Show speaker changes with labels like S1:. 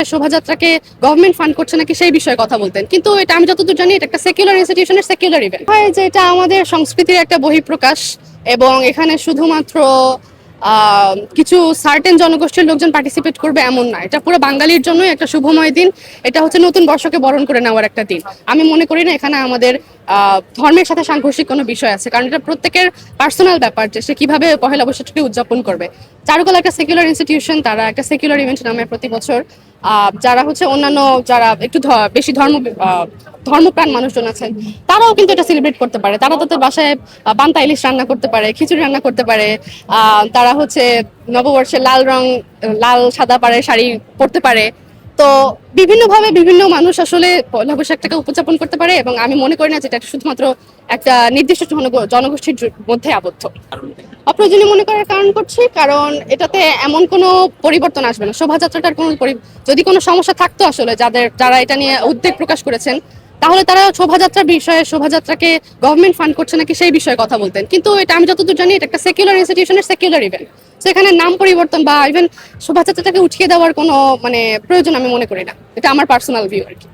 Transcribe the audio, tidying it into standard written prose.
S1: শোভাযাত্রাকে government fund করছে নাকি সেই বিষয়ে কথা বলতেন, কিন্তু এটা আমি যতদূর জানি এটা একটা সেকুলার ইনস্টিটিউশনের সেকুলার ইভেন্ট হয়, যে এটা আমাদের সংস্কৃতির একটা বহিঃপ্রকাশ এবং এখানে শুধুমাত্র কিছু সার্টেন জনগোষ্ঠীর লোকজন পার্টিসিপেট করবে এমন না। এটা পুরো বাঙালির জন্যই একটা শুভময় দিন। এটা হচ্ছে নতুন বর্ষকে বরণ করে নেওয়ার একটা দিন। আমি মনে করি না এখানে আমাদের ধর্মের সাথে সাংঘর্ষিক কোনো বিষয় আছে, কারণ এটা প্রত্যেকের পার্সোনাল ব্যাপার যে সে কিভাবে পহেলা বৈশাখটি উদযাপন করবে। চারুকলা একটা সেকুলার ইনস্টিটিউশন, তারা একটা সেকুলার ইভেন্ট নামে প্রতি বছর যারা হচ্ছে অন্যান্য যারা একটু বেশি ধর্মপ্রাণ মানুষজন আছেন তারাও কিন্তু এটা সেলিব্রেট করতে পারে। তারা তাদের বাসায় পান্তা ইলিশ রান্না করতে পারে, খিচুড়ি রান্না করতে পারে। তারা হচ্ছে নববর্ষে লাল সাদা পাড়ে শাড়ি পরতে পারে। তো বিভিন্নভাবে বিভিন্ন মানুষ আসলে পয়লা বৈশাখটাকে উদযাপন করতে পারে এবং আমি মনে করি না যে এটা শুধুমাত্র একটা নির্দিষ্ট জনগোষ্ঠীর মধ্যে আবদ্ধ। অপ্রয়োজনীয় মনে করার কারণ করছি কারণ এটাতে এমন কোনো পরিবর্তন আসবে না। শোভাযাত্রাটার কোনো যদি কোনো সমস্যা থাকতো আসলে যারা এটা নিয়ে উদ্বেগ প্রকাশ করেছেন, তাহলে তারা শোভাযাত্রাকে গভর্নমেন্ট ফান্ড করছে নাকি সেই বিষয়ে কথা বলতেন, কিন্তু এটা আমি যতদূর জানি এটা একটা সেকুলার ইনস্টিটিউশনের সেকুলার ইভেন্ট। সেখানে নাম পরিবর্তন বা ইভেন শোভাযাত্রাটাকে উঠিয়ে দেওয়ার কোনো প্রয়োজন আমি মনে করি না। এটা আমার পার্সোনাল ভিউ আর কি।